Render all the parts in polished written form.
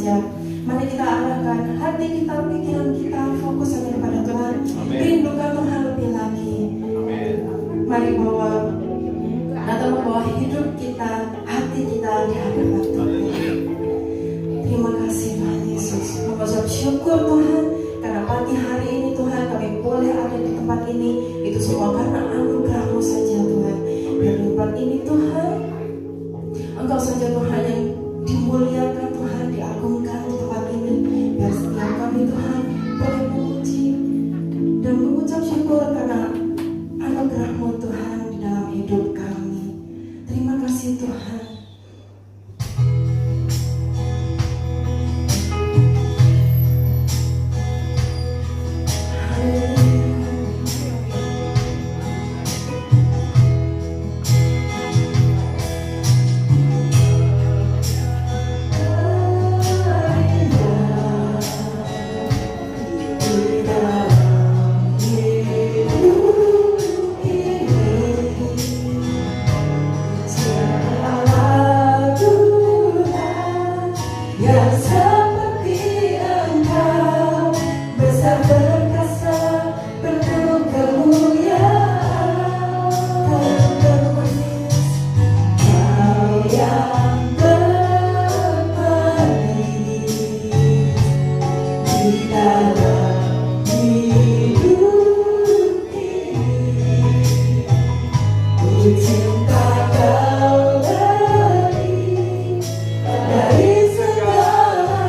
saja. Mari kita arahkan hati kita, pikiran kita, fokus hanya kepada Tuhan. Rindukan Tuhan lebih lagi. Mari membawa hidup kita, hati kita di hadapan Tuhan. Terima kasih Tuhan Yesus. Mengucap syukur Tuhan karena pagi hari ini Tuhan kami boleh ada di tempat ini. Itu semua karena anugerah-Mu saja Tuhan. Dan di tempat ini Tuhan, Engkau saja Tuhan yang dimuliakan Tuhan, diagungkan di tempat ini. Biar setiap kami Tuhan boleh memuji dan mengucap syukur karena anugerah-Mu Tuhan di dalam hidup kami. Terima kasih Tuhan. Cinta kau dari segala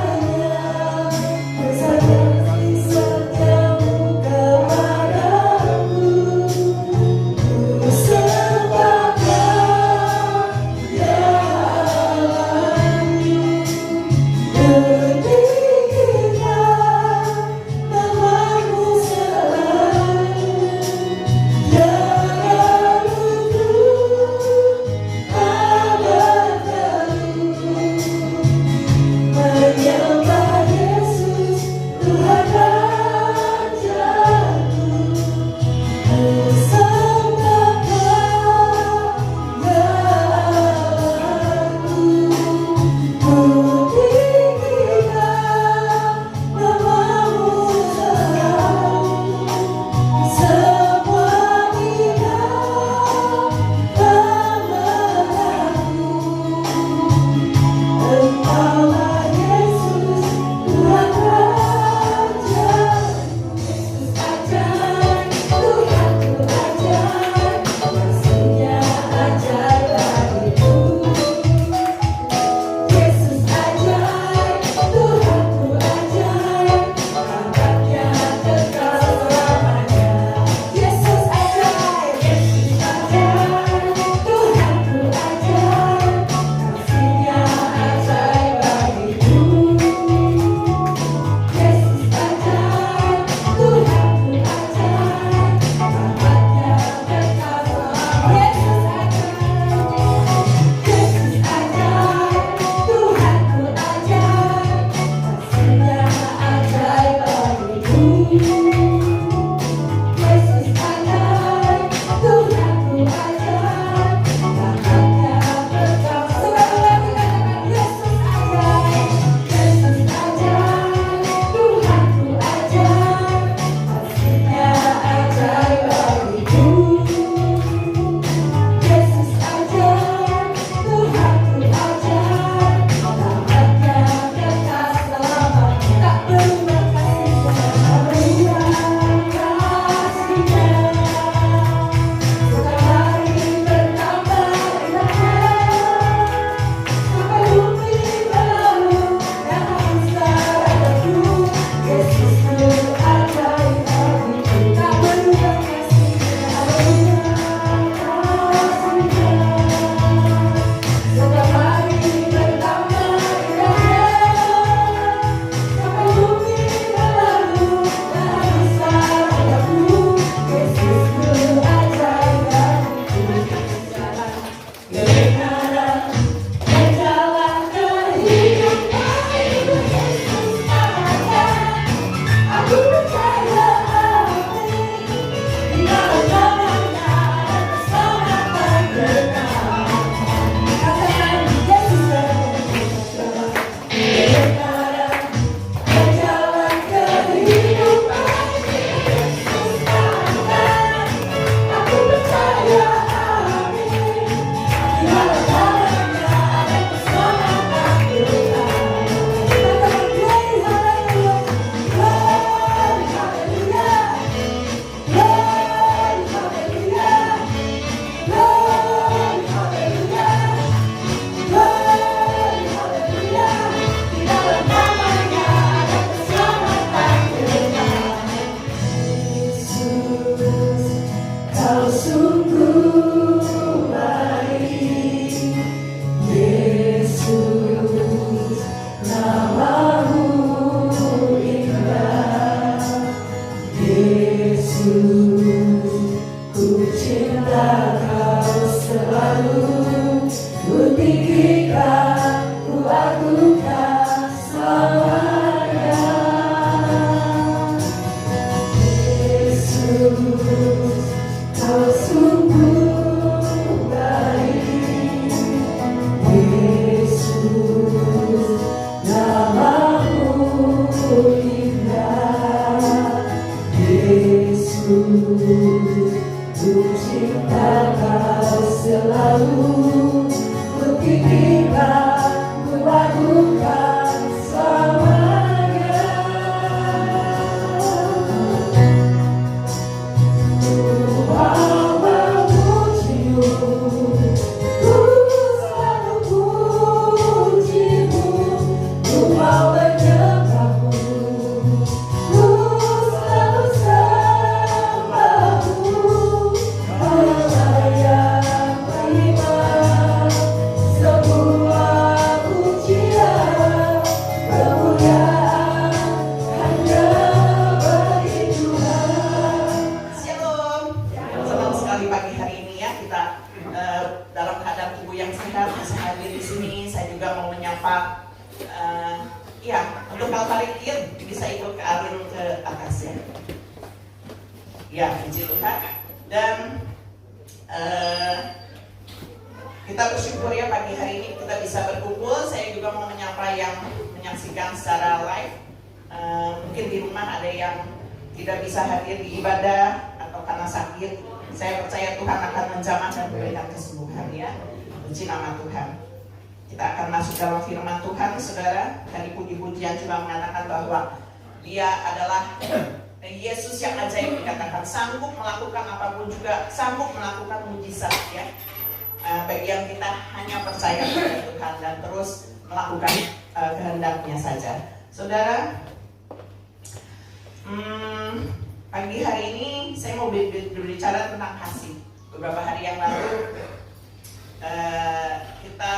ya untuk Kalvari Kids bisa ikut ke Alin ke atas ya. Ya, puji Tuhan. Dan kita bersyukur ya pagi hari ini kita bisa berkumpul. Saya juga mau menyapa yang menyaksikan secara live. Mungkin di rumah ada yang tidak bisa hadir di ibadah atau karena sakit. Saya percaya Tuhan akan menjamah dan memberikan kesembuhan ya. Puji nama Tuhan. Kita akan masuk dalam firman Tuhan, saudara. Dari puji-pujian juga mengatakan bahwa Dia adalah Yesus yang ajaib, dikatakan sanggup melakukan apapun juga, sanggup melakukan mujizat ya. Bagi yang kita hanya percaya kepada Tuhan dan terus melakukan kehendaknya saja. Saudara, pagi hari ini saya mau berbicara tentang kasih. Beberapa hari yang lalu kita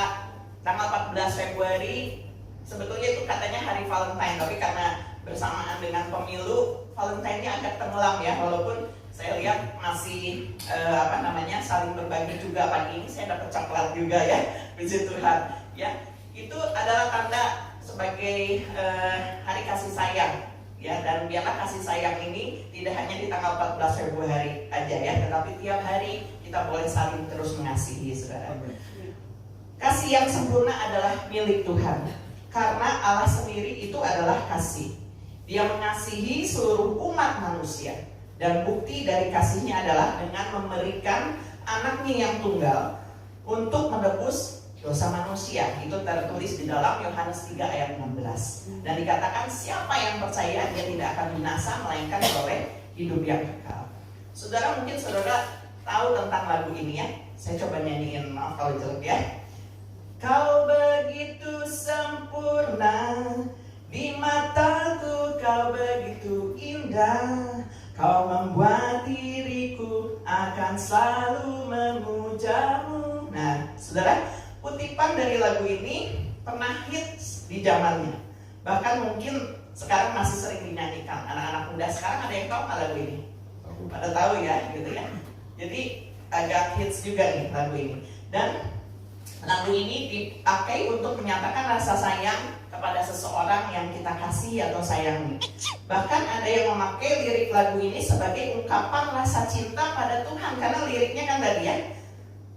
tanggal 14 Februari sebetulnya itu katanya hari Valentine, tapi karena bersamaan dengan pemilu Valentine-nya agak tenggelam ya, walaupun saya lihat masih saling berbagi juga pagi ini. Saya dapat coklat juga ya, puji Tuhan ya. Itu adalah tanda sebagai hari kasih sayang ya, dan biarlah kasih sayang ini tidak hanya di tanggal 14 Februari aja ya, tetapi tiap hari kita boleh saling terus mengasihi, saudara. Kasih yang sempurna adalah milik Tuhan, karena Allah sendiri itu adalah kasih. Dia mengasihi seluruh umat manusia, dan bukti dari kasihnya adalah dengan memberikan anaknya yang tunggal untuk menebus dosa manusia. Itu tertulis di dalam Yohanes 3 ayat 16. Dan dikatakan siapa yang percaya dia tidak akan binasa, melainkan oleh hidup yang kekal. Saudara, mungkin saudara tahu tentang lagu ini ya. Saya coba nyanyiin, maaf kalau jelek ya. Kau begitu sempurna, di mataku kau begitu indah. Kau membuat diriku akan selalu memujamu. Nah, saudara, kutipan dari lagu ini pernah hits di zamannya. Bahkan mungkin sekarang masih sering dinyanyikan. Anak-anak muda sekarang ada yang tahu nggak lagu ini? Pada tahu ya, gitu ya. Jadi agak hits juga nih lagu ini. Dan lagu ini dipakai untuk menyatakan rasa sayang kepada seseorang yang kita kasih atau sayangi. Bahkan ada yang memakai lirik lagu ini sebagai ungkapan rasa cinta pada Tuhan, karena liriknya kan tadi ya,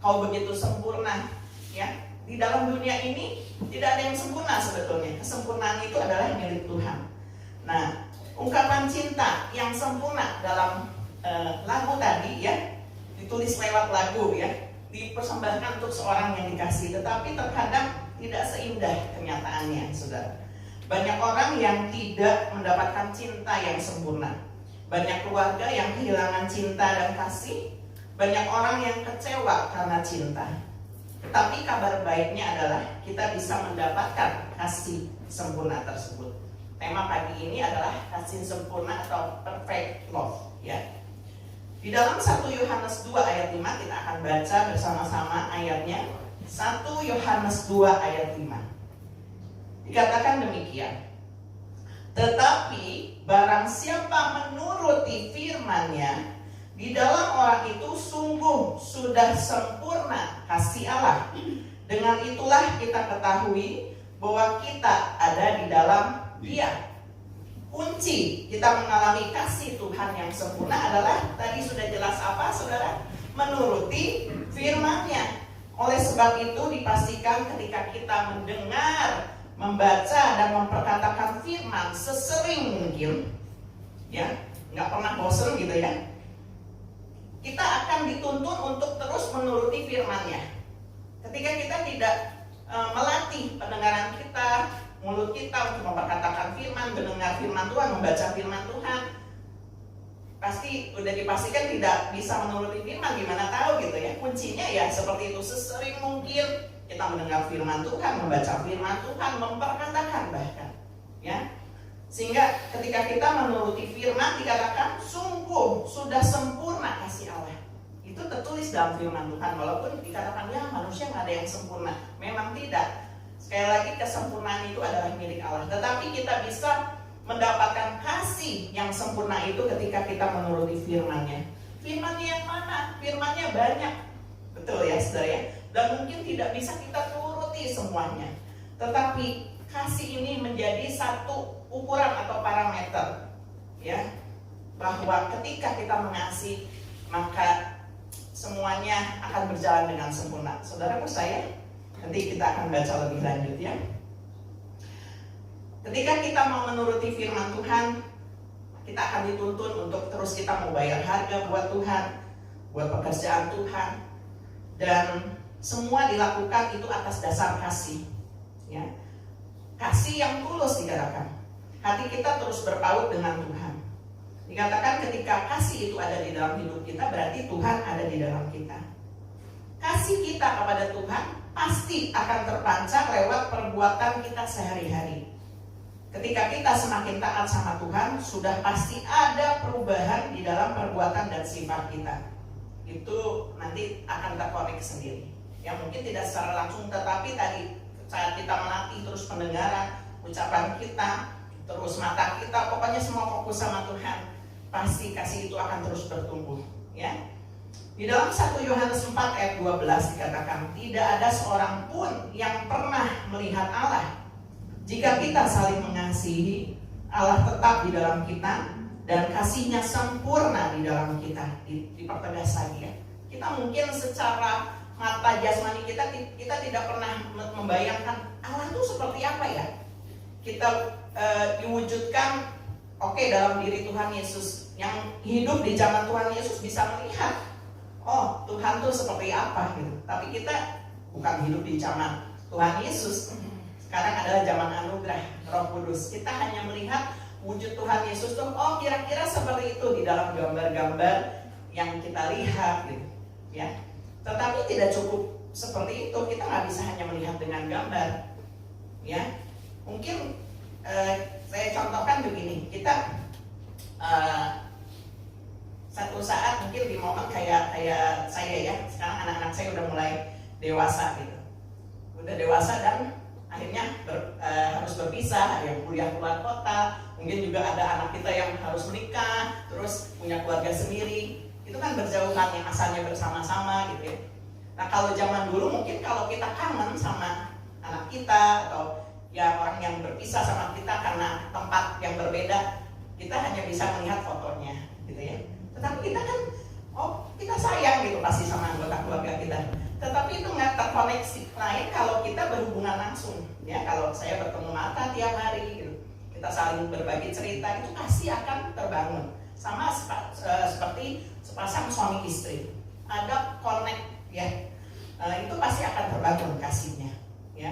kau begitu sempurna ya. Di dalam dunia ini tidak ada yang sempurna sebetulnya. Kesempurnaan itu adalah milik Tuhan. Nah, ungkapan cinta yang sempurna dalam lagu tadi ya, ditulis lewat lagu ya, dipersembahkan untuk seorang yang dikasih, tetapi terkadang tidak seindah kenyataannya, saudara. Banyak orang yang tidak mendapatkan cinta yang sempurna. Banyak keluarga yang kehilangan cinta dan kasih. Banyak orang yang kecewa karena cinta. Tetapi kabar baiknya adalah kita bisa mendapatkan kasih sempurna tersebut. Tema pagi ini adalah kasih sempurna atau perfect love ya. Di dalam 1 Yohanes 2 ayat 5 kita akan baca bersama-sama ayatnya. 1 Yohanes 2 ayat 5. Dikatakan demikian. Tetapi barang siapa menuruti firman-Nya, di dalam orang itu sungguh sudah sempurna kasih Allah. Dengan itulah kita ketahui bahwa kita ada di dalam Dia. Kunci kita mengalami kasih Tuhan yang sempurna adalah, tadi sudah jelas apa saudara? Menuruti firman-Nya. Oleh sebab itu dipastikan ketika kita mendengar, membaca dan memperkatakan firman sesering mungkin ya, nggak pernah bosan gitu ya, kita akan dituntun untuk terus menuruti firman-Nya. Ketika kita tidak melatih pendengaran kita, mulut kita untuk memperkatakan firman, mendengar firman Tuhan, membaca firman Tuhan, pasti udah dipastikan tidak bisa menuruti firman. Gimana tahu gitu ya? Kuncinya ya seperti itu, sesering mungkin kita mendengar firman Tuhan, membaca firman Tuhan, memperkatakan bahkan ya. Sehingga ketika kita menuruti firman dikatakan sungguh sudah sempurna kasih Allah. Itu tertulis dalam firman Tuhan, walaupun dikatakan ya manusia nggak ada yang sempurna. Memang tidak. Sekali lagi kesempurnaan itu adalah milik Allah. Tetapi kita bisa mendapatkan kasih yang sempurna itu ketika kita menuruti firman-Nya. Firman-Nya yang mana? Firman-Nya banyak. Betul ya saudara ya? Dan mungkin tidak bisa kita turuti semuanya. Tetapi kasih ini menjadi satu ukuran atau parameter, ya, bahwa ketika kita mengasihi maka semuanya akan berjalan dengan sempurna. Saudara percaya? Nanti kita akan baca lebih lanjut, ya. Ketika kita mau menuruti firman Tuhan, kita akan dituntun untuk terus kita mau bayar harga buat Tuhan, buat pekerjaan Tuhan, dan semua dilakukan itu atas dasar kasih, ya. Kasih yang tulus dikatakan. Hati kita terus berpaut dengan Tuhan. Dikatakan ketika kasih itu ada di dalam hidup kita, berarti Tuhan ada di dalam kita. Kasih kita kepada Tuhan pasti akan terpancar lewat perbuatan kita sehari-hari. Ketika kita semakin taat sama Tuhan, sudah pasti ada perubahan di dalam perbuatan dan sifat kita. Itu nanti akan terkonek sendiri. Yang mungkin tidak secara langsung, tetapi tadi saat kita melatih terus pendengaran, ucapan kita, terus mata kita, pokoknya semua fokus sama Tuhan, pasti kasih itu akan terus bertumbuh, ya. Di dalam 1 Yohanes 4 ayat 12 dikatakan, tidak ada seorang pun yang pernah melihat Allah. Jika kita saling mengasihi, Allah tetap di dalam kita dan kasihnya sempurna di dalam kita. Dipertegas lagi, ya. Kita mungkin secara mata jasmani kita tidak pernah membayangkan Allah itu seperti apa, ya. Kita diwujudkan dalam diri Tuhan Yesus yang hidup di zaman Tuhan Yesus bisa melihat, oh Tuhan tuh seperti apa gitu. Tapi kita bukan hidup di zaman Tuhan Yesus. Sekarang adalah zaman anugerah Roh Kudus. Kita hanya melihat wujud Tuhan Yesus tuh, oh kira-kira seperti itu di dalam gambar-gambar yang kita lihat gitu, ya. Tetapi tidak cukup seperti itu. Kita nggak bisa hanya melihat dengan gambar, ya. Mungkin saya contohkan begini, kita satu saat mungkin di momen kayak saya, ya. Sekarang anak-anak saya udah mulai dewasa gitu, udah dewasa dan akhirnya harus berpisah, ada yang kuliah keluar kota, mungkin juga ada anak kita yang harus menikah, terus punya keluarga sendiri. Itu kan berjauhan yang asalnya bersama-sama gitu, ya. Nah kalau zaman dulu mungkin kalau kita kangen sama anak kita atau ya orang yang berpisah sama kita karena tempat yang berbeda, kita hanya bisa melihat fotonya gitu, ya. Tetapi kita kan, kita sayang gitu pasti sama anggota keluarga kita. Tetapi itu nggak terkoneksi. Lain kalau kita berhubungan langsung, ya. Kalau saya bertemu mata tiap hari gitu, kita saling berbagi cerita, itu kasih akan terbangun. Sama seperti sepasang suami istri, ada connect, ya. Itu pasti akan terbangun kasihnya, ya.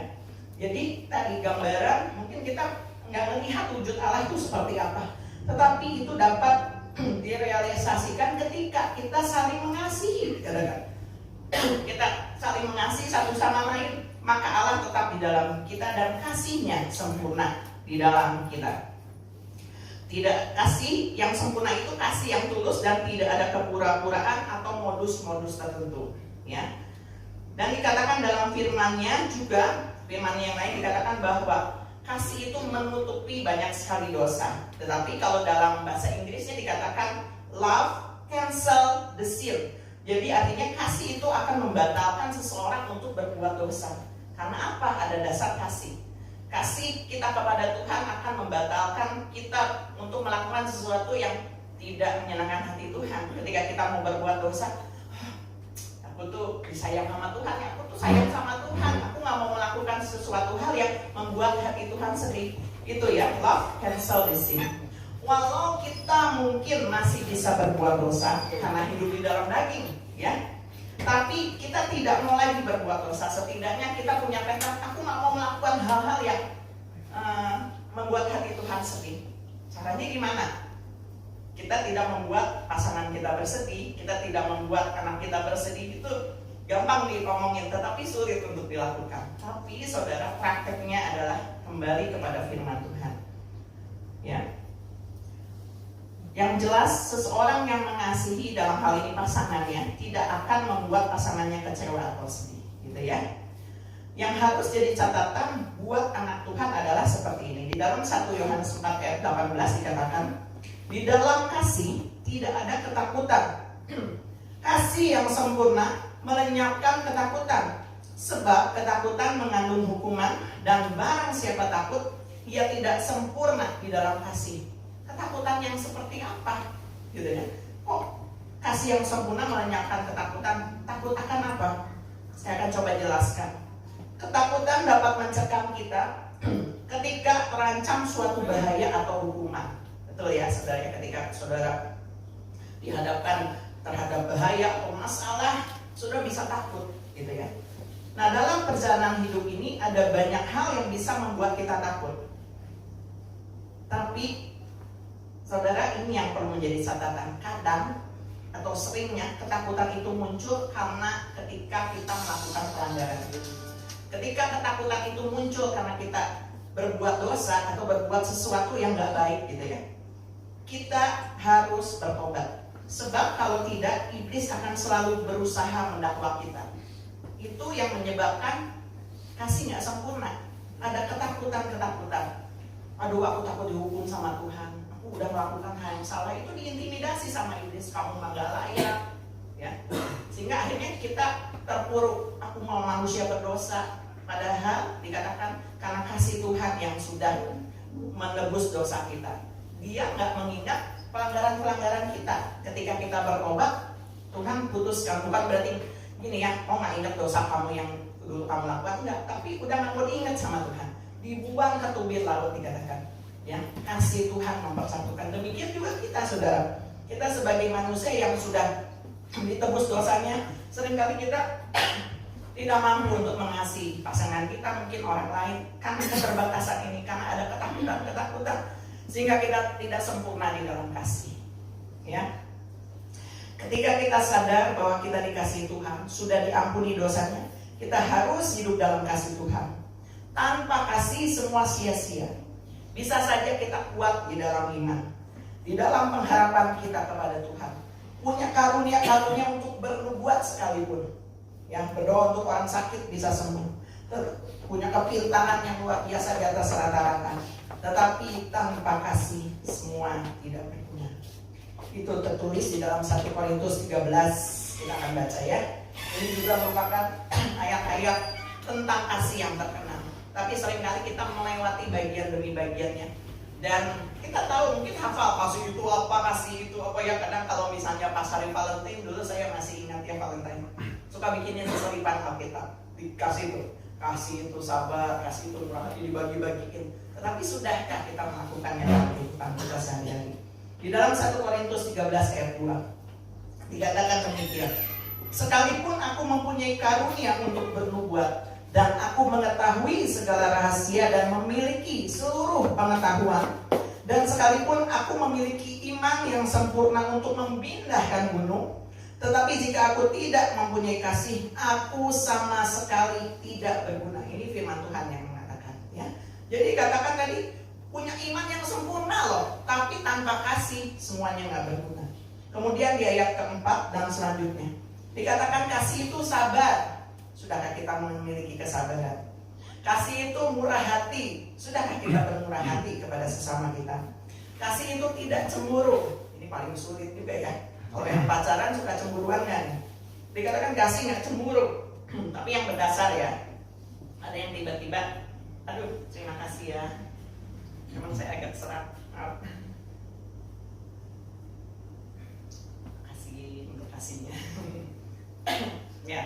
Jadi tadi gambaran mungkin kita nggak melihat wujud Allah itu seperti apa, tetapi itu dapat direalisasikan ketika kita saling mengasihi, katakan. Kita saling mengasihi satu sama lain, maka Allah tetap di dalam kita dan kasihnya sempurna di dalam kita. Tidak, kasih yang sempurna itu kasih yang tulus dan tidak ada kepura-puraan atau modus-modus tertentu, ya. Dan dikatakan dalam firman-Nya juga, firman yang lain dikatakan bahwa kasih itu menutupi banyak sekali dosa. Tetapi kalau dalam bahasa Inggrisnya dikatakan love cancel the sin. Jadi artinya kasih itu akan membatalkan seseorang untuk berbuat dosa. Karena apa? Ada dasar kasih. Kasih kita kepada Tuhan akan membatalkan kita untuk melakukan sesuatu yang tidak menyenangkan hati Tuhan. Ketika kita mau berbuat dosa, aku tuh disayang sama Tuhan, aku tuh sayang sama Tuhan, aku gak mau melakukan sesuatu hal yang membuat hati Tuhan sedih. Itu ya, love cancel the sin. Walau kita mungkin masih bisa berbuat dosa karena hidup di dalam daging, ya. Tapi kita tidak mau lagi berbuat dosa. Setidaknya kita punya tekad, aku gak mau melakukan hal-hal yang membuat hati Tuhan sedih. Caranya gimana? Kita tidak membuat pasangan kita bersedih, kita tidak membuat anak kita bersedih. Itu gampang diomongin, tetapi sulit untuk dilakukan. Tapi saudara, prakteknya adalah kembali kepada firman Tuhan, ya. Yang jelas, seseorang yang mengasihi dalam hal ini pasangannya tidak akan membuat pasangannya kecewa atau sedih, gitu ya. Yang harus jadi catatan buat anak Tuhan adalah seperti ini. Di dalam 1 Yohanes 4 ayat 18 dikatakan, di dalam kasih tidak ada ketakutan. Kasih yang sempurna melenyapkan ketakutan. Sebab ketakutan mengandung hukuman, dan barang siapa takut, ia tidak sempurna di dalam kasih. Ketakutan yang seperti apa? Gitu ya. Kok kasih yang sempurna melenyapkan ketakutan? Takut akan apa? Saya akan coba jelaskan. Ketakutan dapat mencekam kita ketika terancam suatu bahaya atau hukuman. Betul ya saudara, ketika saudara dihadapkan terhadap bahaya atau masalah, saudara bisa takut gitu ya. Nah, dalam perjalanan hidup ini ada banyak hal yang bisa membuat kita takut. Tapi saudara, ini yang perlu menjadi catatan. Kadang atau seringnya ketakutan itu muncul karena ketika kita melakukan pelanggaran. Ketika ketakutan itu muncul karena kita berbuat dosa atau berbuat sesuatu yang gak baik gitu ya, kita harus bertobat. Sebab kalau tidak, iblis akan selalu berusaha mendakwa kita. Itu yang menyebabkan kasih gak sempurna. Ada ketakutan-ketakutan. Aduh, aku takut dihukum sama Tuhan. Aku udah melakukan hal yang salah. Itu diintimidasi sama iblis. Kamu mah gak layak ya. Sehingga akhirnya kita terpuruk. Aku mau manusia berdosa. Padahal dikatakan karena kasih Tuhan yang sudah menebus dosa kita. Dia gak mengingat pelanggaran-pelanggaran kita. Ketika kita bertobat, Tuhan putuskan. Bukan berarti gini ya, oh gak ingat dosa kamu yang dulu kamu lakukan. Enggak, tapi udah gak mau diingat sama Tuhan. Dibuang ke tubir laut dikatakan ya. Kasih Tuhan mempersatukan. Demikian juga kita saudara. Kita sebagai manusia yang sudah ditebus dosanya, seringkali kita tidak mampu untuk mengasihi pasangan kita, mungkin orang lain, karena keterbatasan ini, karena ada ketakutan, sehingga kita tidak sempurna di dalam kasih ya. Ketika kita sadar bahwa kita dikasihi Tuhan, sudah diampuni dosanya, kita harus hidup dalam kasih Tuhan. Tanpa kasih semua sia-sia. Bisa saja kita kuat di dalam iman, di dalam pengharapan kita kepada Tuhan, punya karunia-karunia untuk bernubuat sekalipun, yang berdoa untuk orang sakit bisa sembuh, punya kepintaran yang luar biasa di atas rata-rata, tetapi tanpa kasih semua tidak berguna. Itu tertulis di dalam 1 Korintus 13. Kita akan baca ya. Ini juga merupakan ayat-ayat tentang kasih yang terkenal. Tapi seringkali kita melewati bagian demi bagiannya. Dan kita tahu mungkin hafal kasih itu apa ya. Kadang kalau misalnya pas hari Valentine, dulu saya masih ingat ya Valentine, suka bikinin selipan Alkitab. Dikasih itu, kasih itu sabar, kasih itu murah hati, dibagi-bagiin. Tetapi sudahkah kita melakukannya dalam kehidupan kita sehari-hari? Di dalam 1 Korintus 13 ayat 2 dikatakan demikian. Sekalipun aku mempunyai karunia untuk bernubuat, dan aku mengetahui segala rahasia dan memiliki seluruh pengetahuan, dan sekalipun aku memiliki iman yang sempurna untuk memindahkan gunung, tetapi jika aku tidak mempunyai kasih, aku sama sekali tidak berguna. Ini firman Tuhan yang mengatakan ya. Jadi katakan tadi, punya iman yang sempurna loh, tapi tanpa kasih semuanya gak berguna. Kemudian di ayat keempat dan selanjutnya dikatakan kasih itu sabar. Sudahkah kita memiliki kesabaran? Kasih itu murah hati. Sudahkah kita bermurah hati kepada sesama kita? Kasih itu tidak cemburu. Ini paling sulit juga ya. Kalau yang pacaran suka cemburuan kan? Dikatakan kasih gak cemburu. Tapi yang berdasar ya. Ada yang tiba-tiba, aduh terima kasih ya, memang saya agak serak, maaf. Kasih untuk kasihnya. Ya.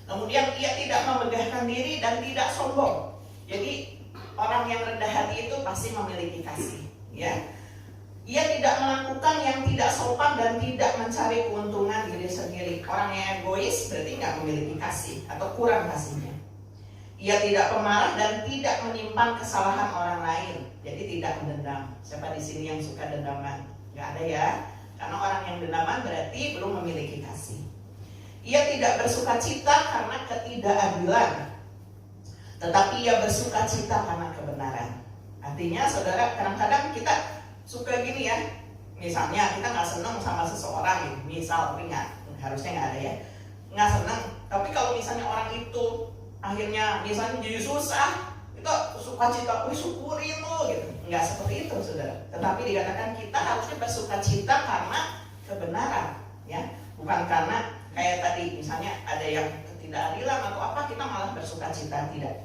Kemudian ia tidak memegahkan diri dan tidak sombong. Jadi orang yang rendah hati itu pasti memiliki kasih, ya. Ia tidak melakukan yang tidak sopan dan tidak mencari keuntungan diri sendiri. Orang yang egois berarti nggak memiliki kasih atau kurang kasihnya. Ia tidak pemarah dan tidak menyimpan kesalahan orang lain. Jadi tidak mendendam. Siapa di sini yang suka dendaman? Nggak ada ya. Karena orang yang dendaman berarti belum memiliki kasih. Ia tidak bersuka cita karena ketidakadilan, tetapi ia bersuka cita karena kebenaran. Artinya saudara, kadang-kadang kita suka gini ya. Misalnya kita nggak senang sama seseorang gitu. Misal, tapi harusnya nggak ada ya. Nggak senang. Tapi kalau misalnya orang itu akhirnya misalnya jadi susah, kita suka cita, syukurin lo gitu. Nggak seperti itu saudara. Tetapi dikatakan kita harusnya bersuka cita karena kebenaran, ya, bukan karena kayak tadi misalnya ada yang ketidakadilan atau apa, kita malah bersuka cita. Tidak.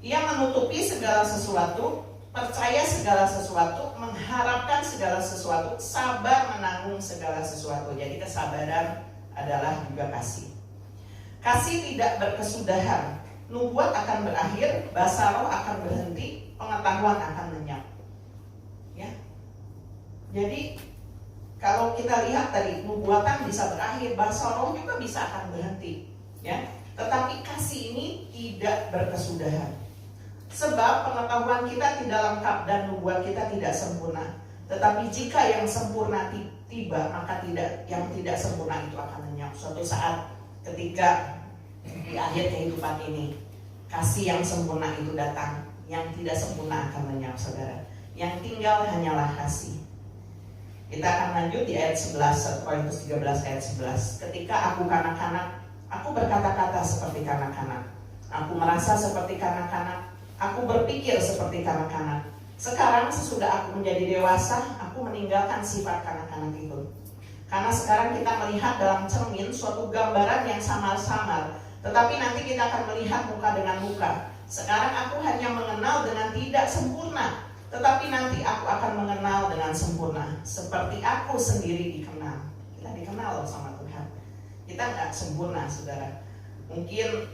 Ia menutupi segala sesuatu, percaya segala sesuatu, mengharapkan segala sesuatu, sabar menanggung segala sesuatu. Jadi kesabaran adalah juga kasih. Kasih tidak berkesudahan. Nubuat akan berakhir, bahasa roh akan berhenti, pengetahuan akan lenyap. Ya. Jadi kalau kita lihat tadi, nubuatan bisa berakhir, bahasa roh juga bisa akan berhenti. Ya. Tetapi kasih ini tidak berkesudahan. Sebab pengetahuan kita tidak lengkap dan nubuat kita tidak sempurna. Tetapi jika yang sempurna tiba, maka yang tidak sempurna itu akan lenyap. Suatu saat ketika di akhir kehidupan ini, kasih yang sempurna itu datang, yang tidak sempurna akan lenyap, saudara. Yang tinggal hanyalah kasih. Kita akan lanjut di ayat 11, 1 Korintus 13 ayat 11. Ketika aku kanak-kanak, aku berkata-kata seperti kanak-kanak. Aku merasa seperti kanak-kanak. Aku berpikir seperti kanak-kanak. Sekarang sesudah aku menjadi dewasa, aku meninggalkan sifat kanak-kanak itu. Karena sekarang kita melihat dalam cermin suatu gambaran yang samar-samar, tetapi nanti kita akan melihat muka dengan muka. Sekarang aku hanya mengenal dengan tidak sempurna, tetapi nanti aku akan mengenal dengan sempurna, seperti aku sendiri dikenal. Kita dikenal sama Tuhan. Kita nggak sempurna, saudara. Mungkin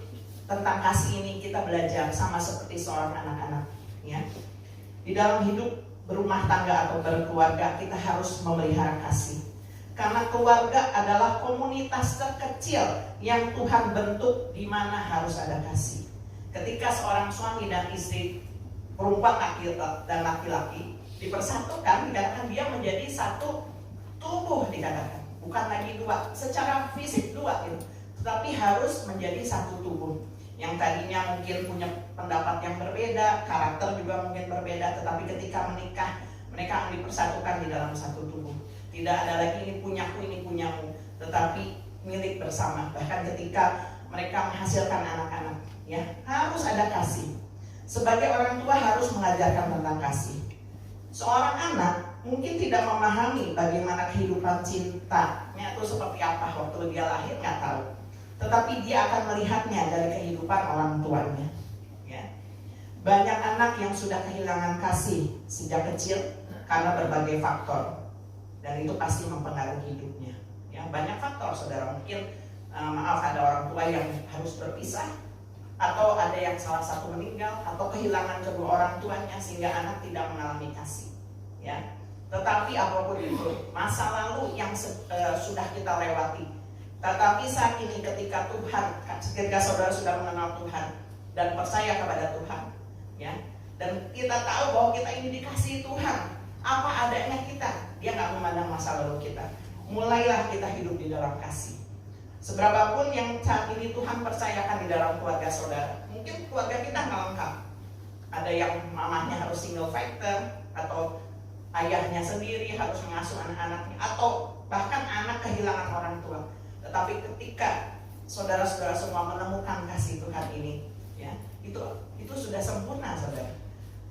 tentang kasih ini kita belajar sama seperti seorang anak-anak, ya. Di dalam hidup berumah tangga atau berkeluarga, kita harus memelihara kasih. Karena keluarga adalah komunitas terkecil yang Tuhan bentuk di mana harus ada kasih. Ketika seorang suami dan istri, perempuan dan laki-laki dipersatukan, dikatakan dia menjadi satu tubuh, dikatakan. Bukan lagi dua, secara fisik dua gitu, tetapi harus menjadi satu tubuh. Yang tadinya mungkin punya pendapat yang berbeda, karakter juga mungkin berbeda, tetapi ketika menikah, mereka akan dipersatukan di dalam satu tubuh. Tidak ada lagi ini punyaku, ini punyamu, tetapi milik bersama. Bahkan ketika mereka menghasilkan anak-anak, ya, harus ada kasih. Sebagai orang tua harus mengajarkan tentang kasih. Seorang anak mungkin tidak memahami bagaimana kehidupan cintanya itu seperti apa waktu dia lahir, nggak tahu. Tetapi dia akan melihatnya dari kehidupan orang tuanya. Ya. Banyak anak yang sudah kehilangan kasih sejak kecil karena berbagai faktor, dan itu pasti mempengaruhi hidupnya. Ya, banyak faktor, saudara. Mungkin maaf, ada orang tua yang harus berpisah, atau ada yang salah satu meninggal, atau kehilangan kedua orang tuanya sehingga anak tidak mengalami kasih. Ya. Tetapi apapun itu, masa lalu yang sudah kita lewati. Tetapi saat ini ketika saudara sudah mengenal Tuhan dan percaya kepada Tuhan, ya, dan kita tahu bahwa kita ini dikasihi Tuhan, apa adanya kita, dia nggak memandang masa lalu kita. Mulailah kita hidup di dalam kasih. Seberapapun yang saat ini Tuhan percayakan di dalam keluarga saudara, mungkin keluarga kita nggak lengkap. Ada yang mamahnya harus single factor, atau ayahnya sendiri harus mengasuh anak-anaknya, atau bahkan anak kehilangan orang tua. Tetapi ketika saudara-saudara semua menemukan kasih Tuhan ini, ya, itu sudah sempurna, saudara.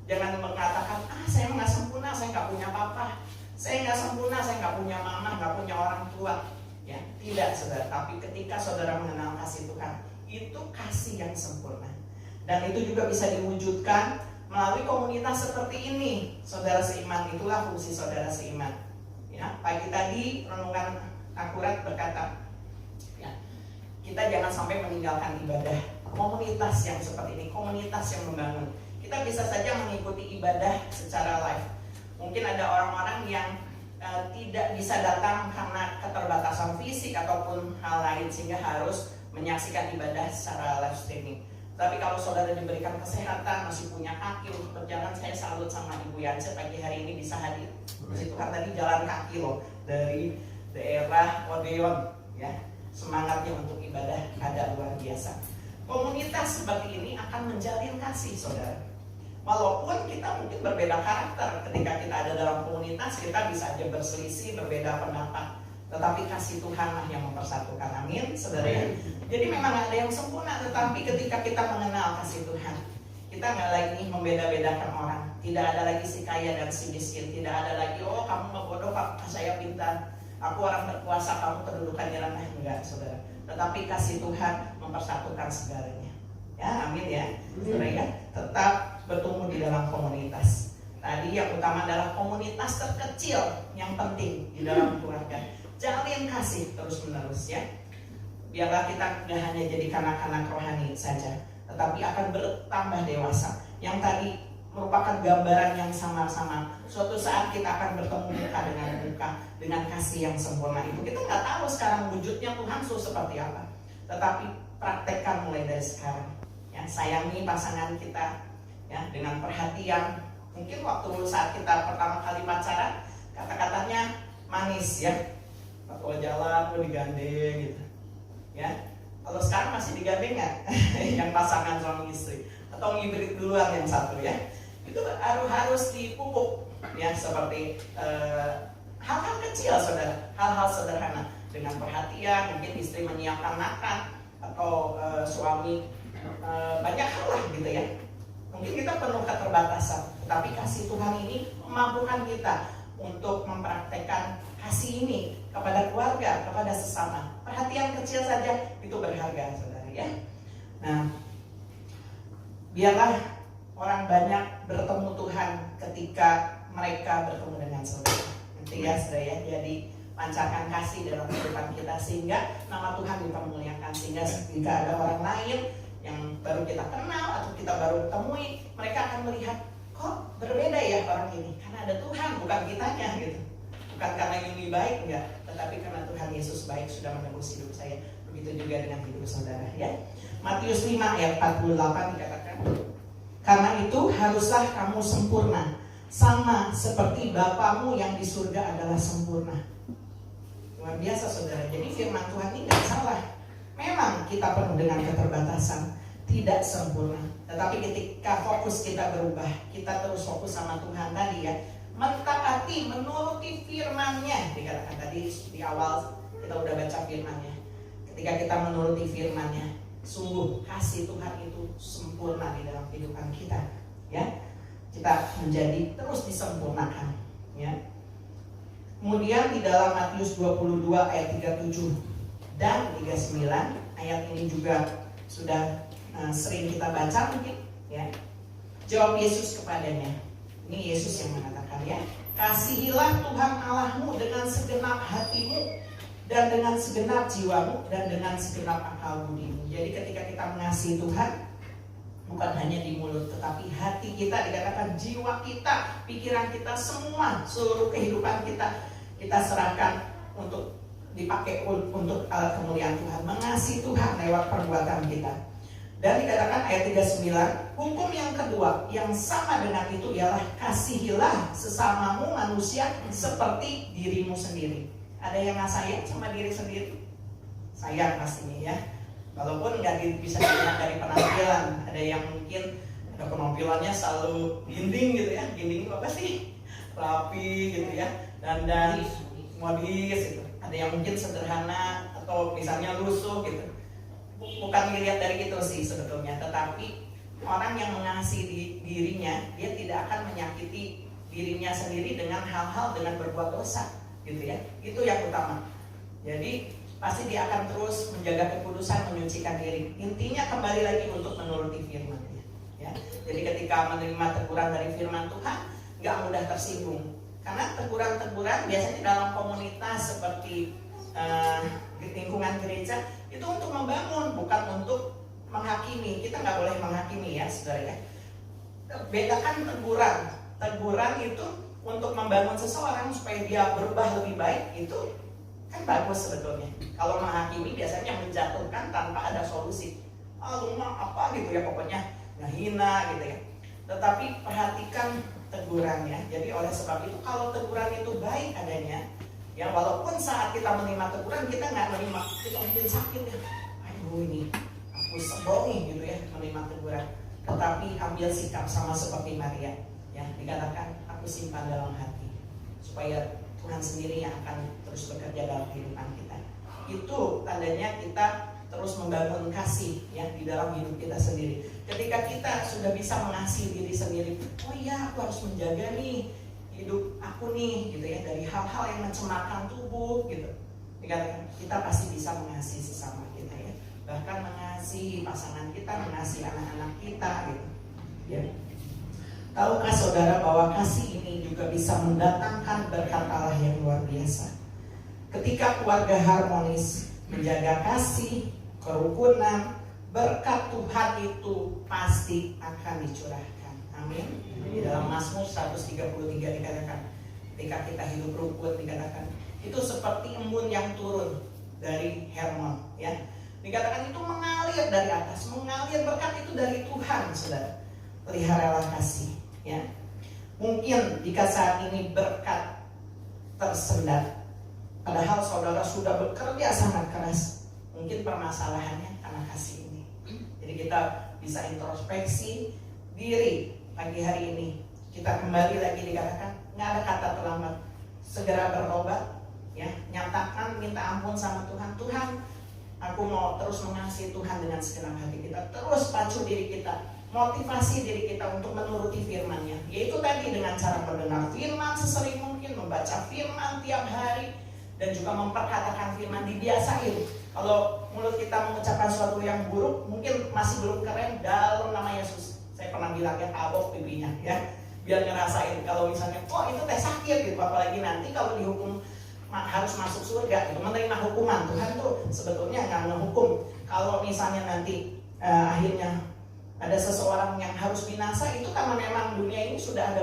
Jangan mengatakan, saya nggak sempurna, saya nggak punya papa, saya nggak sempurna, saya nggak punya mama, nggak punya orang tua. Ya, tidak, saudara. Tapi ketika saudara mengenal kasih Tuhan, itu kasih yang sempurna. Dan itu juga bisa diwujudkan melalui komunitas seperti ini, saudara seiman. Itulah fungsi saudara seiman. Ya, pagi tadi renungan akurat berkata, ya, kita jangan sampai meninggalkan ibadah. Komunitas yang seperti ini, komunitas yang membangun. Kita bisa saja mengikuti ibadah secara live. Mungkin ada orang-orang yang tidak bisa datang karena keterbatasan fisik ataupun hal lain, sehingga harus menyaksikan ibadah secara live streaming. Tapi kalau saudara diberikan kesehatan, masih punya kaki untuk berjalan, saya salut sama Ibu Yance pagi hari ini bisa hadir. Puji Tuhan, tadi jalan kaki loh dari daerah Odeon, ya. Semangatnya untuk ibadah ada luar biasa. Komunitas seperti ini akan menjalin kasih, saudara. Walaupun kita mungkin berbeda karakter, ketika kita ada dalam komunitas, kita bisa aja berselisih, berbeda pendapat. Tetapi kasih Tuhanlah yang mempersatukan, amin, saudara ya. Jadi memang ada yang sempurna, tetapi ketika kita mengenal kasih Tuhan, kita nggak lagi membeda-bedakan orang. Tidak ada lagi si kaya dan si miskin. Tidak ada lagi, oh kamu bodoh, Pak, saya pintar. Aku orang berkuasa, kamu kedudukannya rendah. Enggak, saudara. Tetapi kasih Tuhan mempersatukan segalanya. Ya, amin ya. Saudara ya, tetap bertumbuh di dalam komunitas. Tadi yang utama adalah komunitas terkecil yang penting di dalam keluarga. Jalin kasih terus menerus ya. Biarlah kita tidak hanya jadi kanak-kanak rohani saja, tetapi akan bertambah dewasa. Yang tadi merupakan gambaran yang sama-sama. Suatu saat kita akan bertemu muka dengan muka dengan kasih yang sempurna itu. Kita nggak tahu sekarang wujudnya Tuhan seperti apa, tetapi praktekkan mulai dari sekarang. Ya, sayangi pasangan kita ya dengan perhatian. Mungkin waktu saat kita pertama kali pacaran, kata-katanya manis ya. Waktu jalan, digandeng gitu. Ya, kalau sekarang masih digandeng nggak? Yang pasangan suami istri atau ngibrit duluan yang satu ya? Itu harus dipupuk ya, seperti hal-hal kecil saudara, hal-hal sederhana dengan perhatian. Mungkin istri menyiapkan makan atau suami banyak hal lah gitu ya. Mungkin kita penuh keterbatasan, tetapi kasih Tuhan ini memampukan kita untuk mempraktekkan kasih ini kepada keluarga, kepada sesama. Perhatian kecil saja itu berharga, saudara ya. Nah, biarlah orang banyak bertemu Tuhan ketika mereka bertemu dengan saudara. Nanti ya, saudara ya. Jadi pancarkan kasih dalam kehidupan kita sehingga nama Tuhan dipermuliakan, sehingga jika ada orang lain yang baru kita kenal atau kita baru temui, mereka akan melihat kok berbeda ya orang ini, karena ada Tuhan bukan kitanya gitu. Bukan karena ini baik enggak, tetapi karena Tuhan Yesus baik sudah menebus hidup saya. Begitu juga dengan hidup saudara ya. Matius 5 ayat 48 dikatakan, karena itu haruslah kamu sempurna, sama seperti Bapamu yang di surga adalah sempurna. Luar biasa saudara. Jadi firman Tuhan ini nggak salah. Memang kita penuh dengan keterbatasan, tidak sempurna. Tetapi ketika fokus kita berubah, kita terus fokus sama Tuhan tadi ya, mentaati, menuruti firman-Nya. Dikatakan tadi di awal kita udah baca firman-Nya. Ketika kita menuruti firman-Nya, sungguh kasih Tuhan itu sempurna di dalam kehidupan kita. Ya, kita menjadi terus disempurnakan. Ya. Kemudian di dalam Matius 22 ayat 37 dan 39, ayat ini juga sudah sering kita baca mungkin ya. Jawab Yesus kepadanya. Ini Yesus yang mengatakan ya, kasihilah Tuhan Allahmu dengan segenap hatimu dan dengan segenap jiwamu dan dengan segenap akal budimu. Jadi ketika kita mengasihi Tuhan, bukan hanya di mulut tetapi hati kita, dikatakan jiwa kita, pikiran kita, semua seluruh kehidupan kita serahkan untuk dipakai untuk alat kemuliaan Tuhan, mengasihi Tuhan lewat perbuatan kita. Dan dikatakan ayat 39, hukum yang kedua yang sama dengan itu ialah kasihilah sesamamu manusia seperti dirimu sendiri. Ada yang nggak sayang sama diri sendiri? Sayang pastinya ya. Walaupun nggak bisa dilihat dari penampilan. Ada yang mungkin ada penampilannya selalu ginding gitu ya. Ginding itu apa sih? Rapi gitu ya. Dan modis gitu. Ada yang mungkin sederhana atau misalnya lusuh gitu. Bukan dilihat dari itu sih sebetulnya, tetapi orang yang mengasihi dirinya, dia tidak akan menyakiti dirinya sendiri dengan hal-hal dengan berbuat dosa, gitu ya. Itu yang utama. Jadi pasti dia akan terus menjaga kekudusan, menyucikan diri. Intinya kembali lagi untuk menuruti firman-Nya. Ya. Jadi ketika menerima teguran dari firman Tuhan, nggak mudah tersinggung. Karena teguran-teguran biasanya dalam komunitas seperti lingkungan gereja itu untuk membangun, bukan untuk menghakimi. Kita nggak boleh menghakimi ya saudara ya. Bedakan teguran. Teguran itu untuk membangun seseorang supaya dia berubah lebih baik, itu kan bagus sebetulnya. Kalau menghakimi biasanya menjatuhkan tanpa ada solusi. Lu mah apa gitu ya, pokoknya ngehina gitu ya. Tetapi perhatikan tegurannya. Jadi oleh sebab itu kalau teguran itu baik adanya, ya walaupun saat kita menerima teguran kita nggak menerima, kita mungkin sakit ya, aduh ini aku sebel nih gitu ya menerima teguran. Tetapi ambil sikap sama seperti Maria, ya dikatakan aku simpan dalam hati supaya Tuhan sendiri yang akan terus bekerja dalam kehidupan kita. Itu tandanya kita terus membangun kasih ya di dalam hidup kita sendiri. Ketika kita sudah bisa mengasihi diri sendiri, oh iya aku harus menjaga nih hidup aku nih gitu ya dari hal-hal yang mencemarkan tubuh gitu. Dikatakan kita pasti bisa mengasihi sesama kita ya. bahkan mengasihi pasangan kita, mengasihi anak-anak kita gitu. Ya. Tahukah saudara bahwa kasih ini juga bisa mendatangkan berkat Allah yang luar biasa? Ketika keluarga harmonis, menjaga kasih, kerukunan, berkat Tuhan itu pasti akan dicurahkan. Amin. Di dalam Mazmur 133 dikatakan, ketika kita hidup rukun, dikatakan itu seperti embun yang turun dari Hermon, ya. Dikatakan itu mengalir dari atas, mengalir berkat itu dari Tuhan, saudara. Peliharalah kasih, ya. Mungkin jika saat ini berkat tersendat, padahal saudara sudah bekerja sangat keras, mungkin permasalahannya karena kasih ini. Jadi kita bisa introspeksi diri pagi hari ini. Kita kembali lagi dikatakan, nggak ada kata terlambat. Segera bertobat, ya, nyatakan, minta ampun sama Tuhan. Tuhan, aku mau terus mengasihi Tuhan dengan segenap hati kita. Terus pacu diri kita, motivasi diri kita untuk menuruti firman-Nya. Yaitu tadi dengan cara mendengar firman sesering mungkin, membaca firman tiap hari, dan juga memperkatakan firman, dibiasain. Kalau mulut kita mengucapkan sesuatu yang buruk, mungkin masih belum keren, dalam nama Yesus. Saya pernah bilang ya, tabok pipinya, ya. Biar ngerasain kalau misalnya, oh itu teh sakit gitu. Apalagi nanti kalau dihukum harus masuk surga, itu menerima hukuman. Tuhan tuh sebetulnya nggak ngehukum. Kalau misalnya nanti akhirnya ada seseorang yang harus binasa, itu karena memang dunia ini sudah ada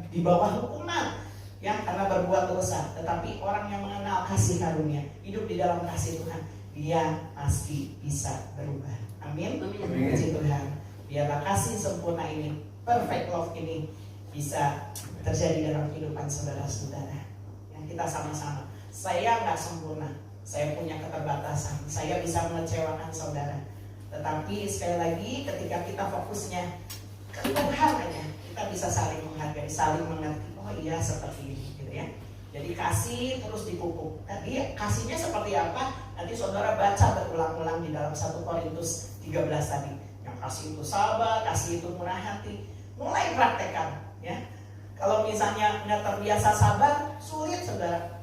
di bawah hukuman, ya, karena berbuat dosa. Tetapi orang yang mengenal kasih karunia, hidup di dalam kasih Tuhan, dia pasti bisa berubah. Amin. Puji Tuhan. Biarlah kasih sempurna ini, perfect love ini bisa terjadi dalam kehidupan saudara-saudara. Kita sama-sama. Saya nggak sempurna, saya punya keterbatasan, saya bisa mengecewakan saudara. Tetapi sekali lagi, ketika kita fokusnya ke Tuhan aja, kita bisa saling menghargai, saling mengerti. Oh iya, seperti ini, gitu ya. Jadi kasih terus dipupuk. Tadi kasihnya seperti apa? Nanti saudara baca berulang-ulang di dalam 1 Korintus 13 tadi. Yang kasih itu sabar, kasih itu murah hati. Mulai praktekkan, ya. Kalau misalnya nggak terbiasa sabar, sulit saudara.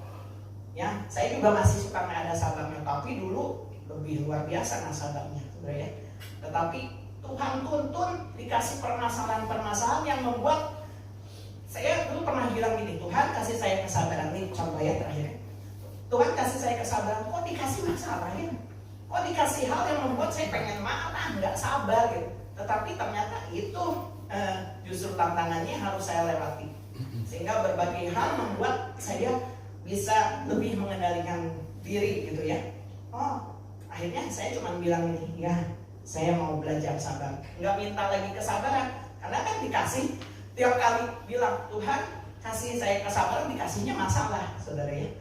Ya, saya juga masih suka nggak ada sabarnya, tapi dulu lebih luar biasa nggak sabarnya, saudara ya. Tetapi Tuhan tuntun, dikasih permasalahan-permasalahan yang membuat saya dulu pernah bilang gini, Tuhan kasih saya kesabaran. Ini contoh ya terakhir. Tuhan kasih saya kesabaran, kok dikasih masalah ya? Kok dikasih hal yang membuat saya pengen marah, nggak sabar gitu. Tetapi ternyata itu justru tantangannya harus saya lewati, sehingga berbagai hal membuat saya bisa lebih mengendalikan diri gitu ya. Oh, akhirnya saya cuma bilang ini, ya saya mau belajar sabar, nggak minta lagi kesabaran, karena kan dikasih tiap kali bilang Tuhan kasih saya kesabaran, dikasihnya masalah, saudara ya.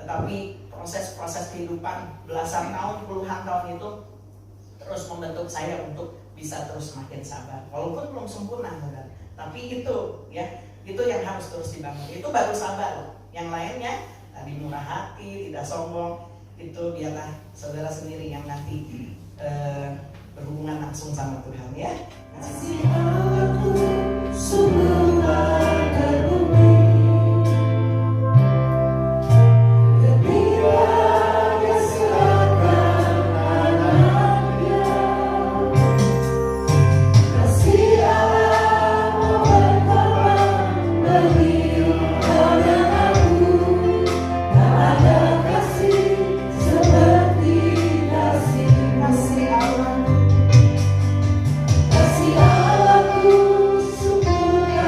Tetapi proses-proses kehidupan belasan tahun, puluhan tahun itu terus membentuk saya untuk bisa terus makin sabar, walaupun belum sempurna, saudara. Tapi itu ya, itu yang harus terus dibangun. Itu baru sabar. Yang lainnya tadi murah hati, tidak sombong, itu biarlah saudara sendiri yang nanti berhubungan langsung sama Tuhan ya. Kasih aku semua bumi. Kasih Allah ku sempurna.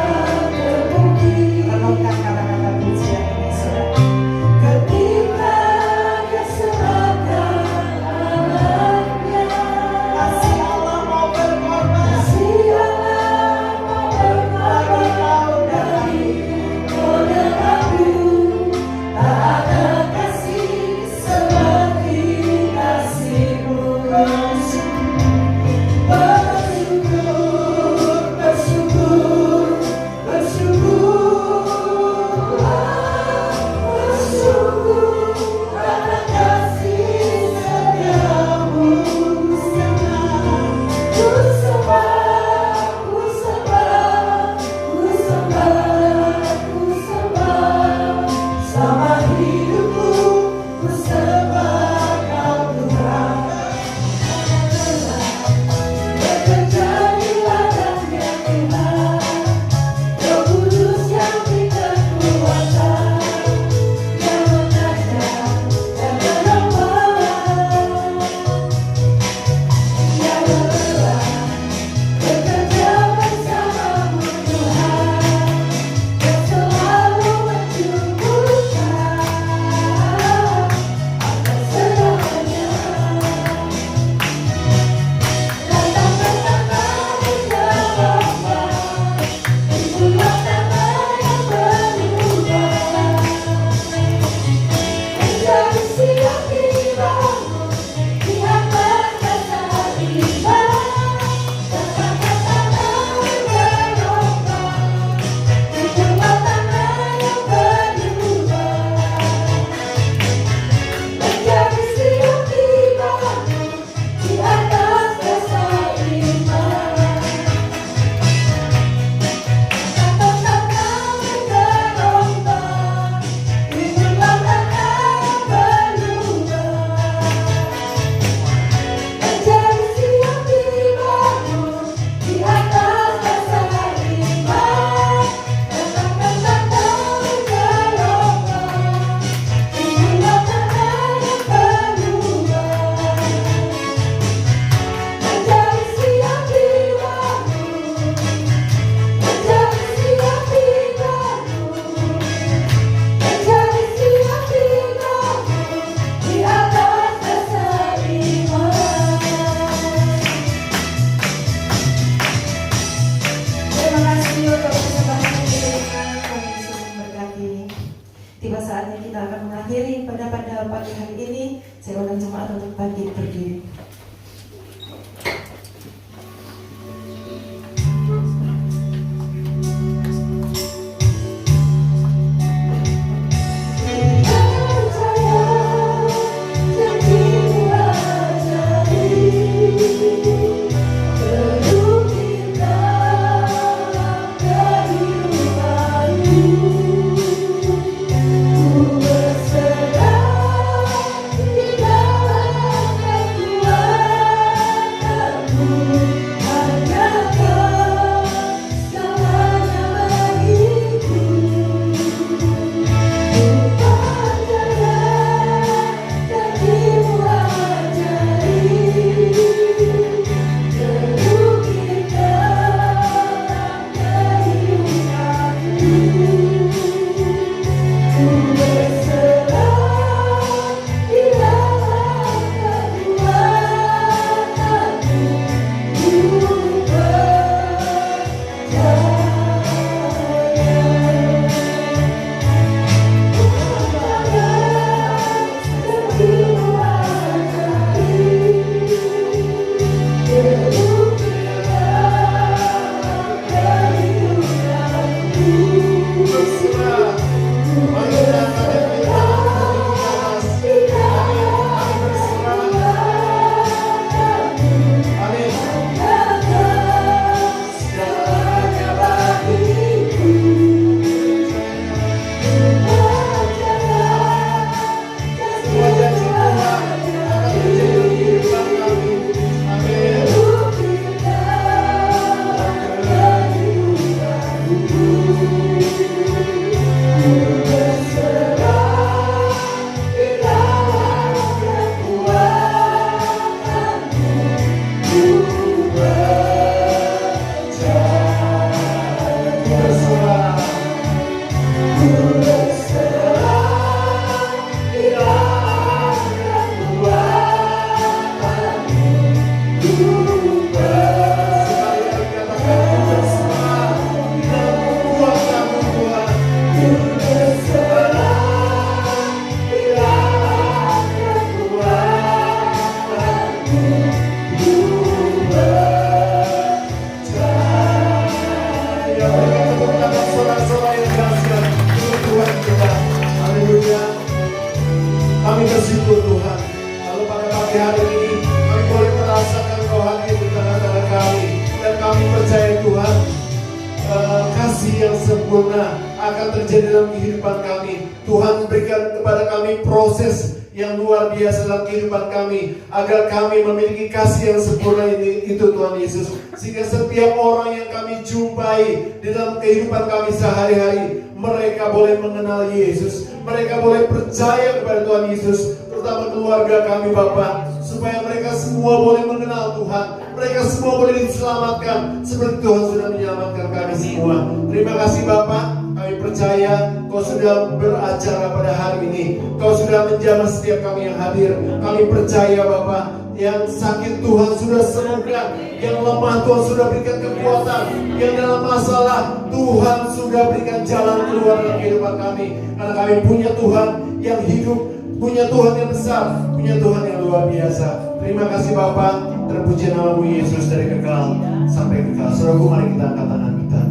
sempurna akan terjadi dalam kehidupan kami. Tuhan berikan kepada kami proses yang luar biasa dalam kehidupan kami, agar kami memiliki kasih yang sempurna itu Tuhan Yesus. Sehingga setiap orang yang kami jumpai di dalam kehidupan kami sehari-hari, mereka boleh mengenal Yesus, mereka boleh percaya kepada Tuhan Yesus, terutama keluarga kami Bapa, supaya mereka semua boleh mengenal Tuhan, mereka semua boleh diselamatkan seperti Tuhan sudah menyelamatkan kami semua. Terima kasih Bapa. Kami percaya Kau sudah beracara pada hari ini. Kau sudah menjamah setiap kami yang hadir. Kami percaya Bapa, yang sakit Tuhan sudah sembuhkan, yang lemah Tuhan sudah berikan kekuatan, yang dalam masalah Tuhan sudah berikan jalan keluar dalam kehidupan kami. Karena kami punya Tuhan yang hidup, punya Tuhan yang besar, punya Tuhan yang luar biasa. Terima kasih Bapa. Terpuji nama-Mu Yesus dari kekal sampai kekal. Saudaraku, mari kita angkat tangan kita.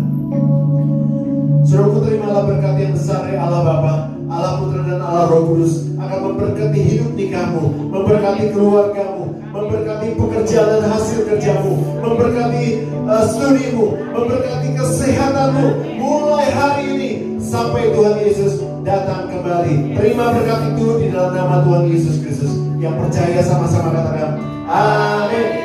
Saudaraku, terimalah berkat yang besar dari Allah Bapa, Allah Putra dan Allah Roh Kudus akan memberkati hidup nikahmu, memberkati keluargamu, memberkati pekerjaan dan hasil kerjamu, memberkati studimu, memberkati kesehatanmu mulai hari ini sampai Tuhan Yesus datang kembali. Terima berkat itu di dalam nama Tuhan Yesus Kristus. Yang percaya sama-sama katakan amin.